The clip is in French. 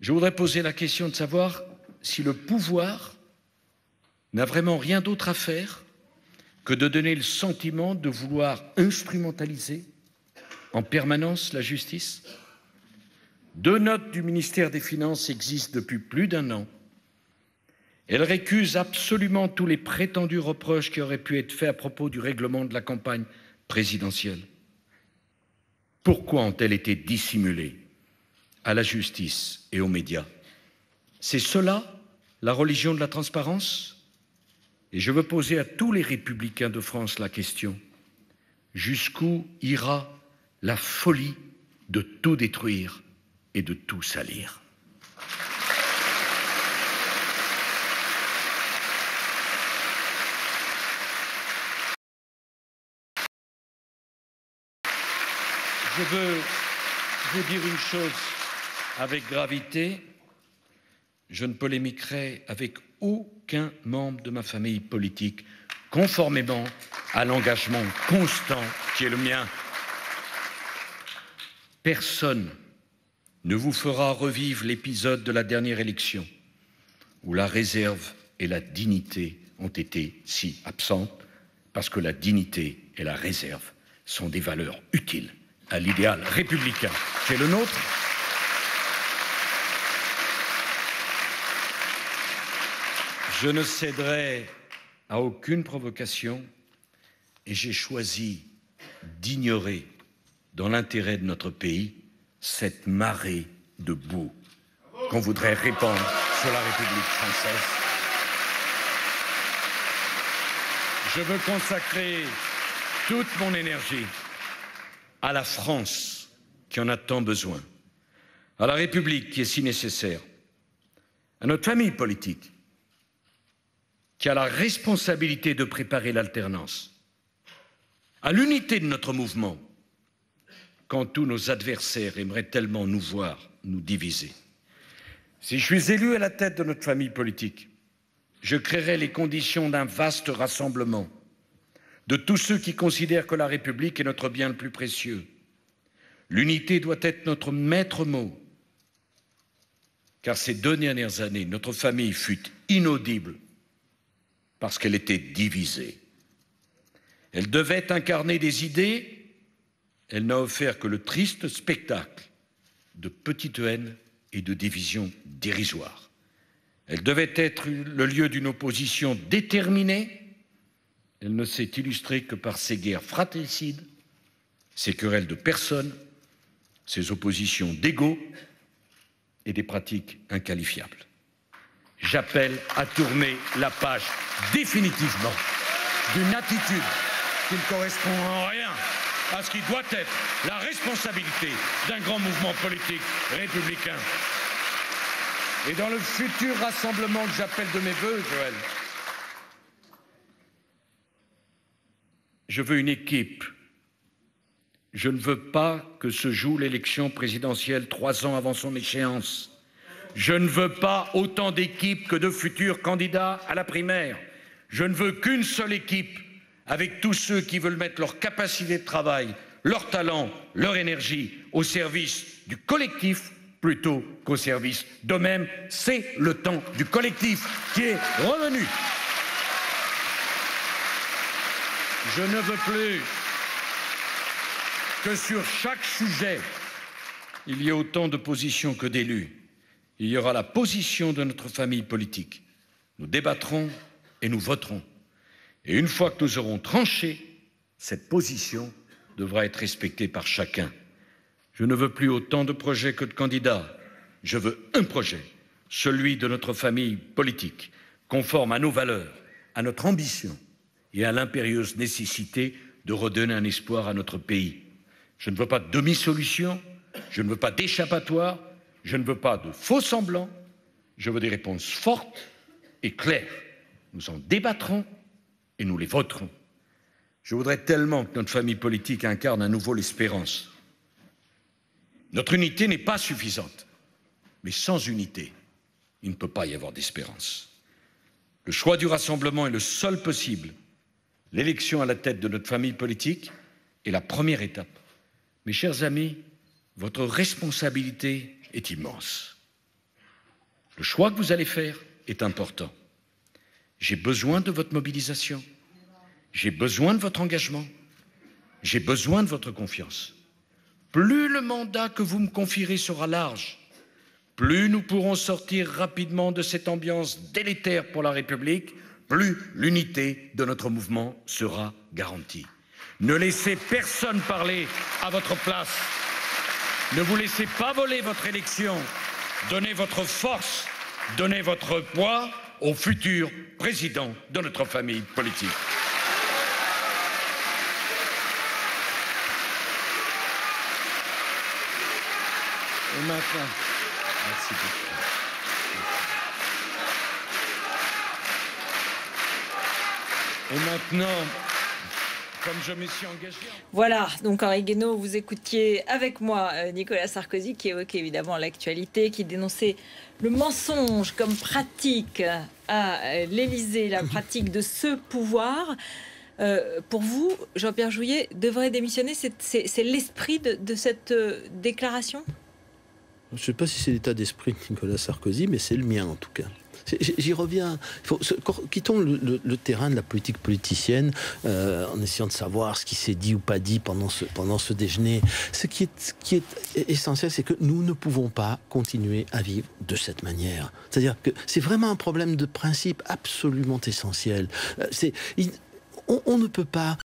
Je voudrais poser la question de savoir si le pouvoir n'a vraiment rien d'autre à faire que de donner le sentiment de vouloir instrumentaliser en permanence la justice. 2 notes du ministère des Finances existent depuis plus d'1 an. Elles récusent absolument tous les prétendus reproches qui auraient pu être faits à propos du règlement de la campagne présidentielle. Pourquoi ont-elles été dissimulées à la justice et aux médias? C'est cela, la religion de la transparence? Et je veux poser à tous les républicains de France la question: jusqu'où ira la folie de tout détruire et de tout salir? Je veux vous dire une chose avec gravité. Je ne polémiquerai avec aucun membre de ma famille politique, conformément à l'engagement constant qui est le mien. Personne ne vous fera revivre l'épisode de la dernière élection, où la réserve et la dignité ont été si absentes, parce que la dignité et la réserve sont des valeurs utiles à l'idéal républicain qui est le nôtre. Je ne céderai à aucune provocation et j'ai choisi d'ignorer, dans l'intérêt de notre pays, cette marée de boue qu'on voudrait répandre sur la République française. Je veux consacrer toute mon énergie à la France qui en a tant besoin, à la République qui est si nécessaire, à notre famille politique qui a la responsabilité de préparer l'alternance, à l'unité de notre mouvement quand tous nos adversaires aimeraient tellement nous voir nous diviser. Si je suis élu à la tête de notre famille politique, je créerai les conditions d'un vaste rassemblement de tous ceux qui considèrent que la République est notre bien le plus précieux. L'unité doit être notre maître mot, car ces 2 dernières années, notre famille fut inaudible parce qu'elle était divisée. Elle devait incarner des idées, elle n'a offert que le triste spectacle de petites haines et de divisions dérisoires. Elle devait être le lieu d'une opposition déterminée. Elle ne s'est illustrée que par ses guerres fratricides, ses querelles de personnes, ses oppositions d'ego et des pratiques inqualifiables. J'appelle à tourner la page définitivement d'une attitude qui ne correspond en rien à ce qui doit être la responsabilité d'un grand mouvement politique républicain. Et dans le futur rassemblement que j'appelle de mes vœux, Joël, je veux une équipe. Je ne veux pas que se joue l'élection présidentielle 3 ans avant son échéance. Je ne veux pas autant d'équipes que de futurs candidats à la primaire. Je ne veux qu'une seule équipe avec tous ceux qui veulent mettre leur capacité de travail, leur talent, leur énergie au service du collectif plutôt qu'au service d'eux-mêmes. C'est le temps du collectif qui est revenu. Je ne veux plus que sur chaque sujet, il y ait autant de positions que d'élus. Il y aura la position de notre famille politique. Nous débattrons et nous voterons. Et une fois que nous aurons tranché, cette position devra être respectée par chacun. Je ne veux plus autant de projets que de candidats. Je veux un projet, celui de notre famille politique, conforme à nos valeurs, à notre ambition et à l'impérieuse nécessité de redonner un espoir à notre pays. Je ne veux pas de demi-solution, je ne veux pas d'échappatoire, je ne veux pas de faux semblants, je veux des réponses fortes et claires. Nous en débattrons et nous les voterons. Je voudrais tellement que notre famille politique incarne à nouveau l'espérance. Notre unité n'est pas suffisante, mais sans unité, il ne peut pas y avoir d'espérance. Le choix du rassemblement est le seul possible. L'élection à la tête de notre famille politique est la première étape. Mes chers amis, votre responsabilité est immense. Le choix que vous allez faire est important. J'ai besoin de votre mobilisation. J'ai besoin de votre engagement. J'ai besoin de votre confiance. Plus le mandat que vous me confierez sera large, plus nous pourrons sortir rapidement de cette ambiance délétère pour la République, plus l'unité de notre mouvement sera garantie. Ne laissez personne parler à votre place. Ne vous laissez pas voler votre élection. Donnez votre force, donnez votre poids au futur président de notre famille politique. Et maintenant, merci beaucoup. Et maintenant, comme je me suis engagé... Voilà, donc Henri Guénaud, vous écoutiez avec moi Nicolas Sarkozy qui évoquait évidemment l'actualité, qui dénonçait le mensonge comme pratique à l'Élysée, la pratique de ce pouvoir. Pour vous, Jean-Pierre Jouyet devrait démissionner, c'est l'esprit de cette déclaration ? Je ne sais pas si c'est l'état d'esprit de Nicolas Sarkozy, mais c'est le mien en tout cas. J'y reviens. Quittons le terrain de la politique politicienne en essayant de savoir ce qui s'est dit ou pas dit pendant ce déjeuner. Ce qui est essentiel, c'est que nous ne pouvons pas continuer à vivre de cette manière. C'est-à-dire que c'est vraiment un problème de principe absolument essentiel. On ne peut pas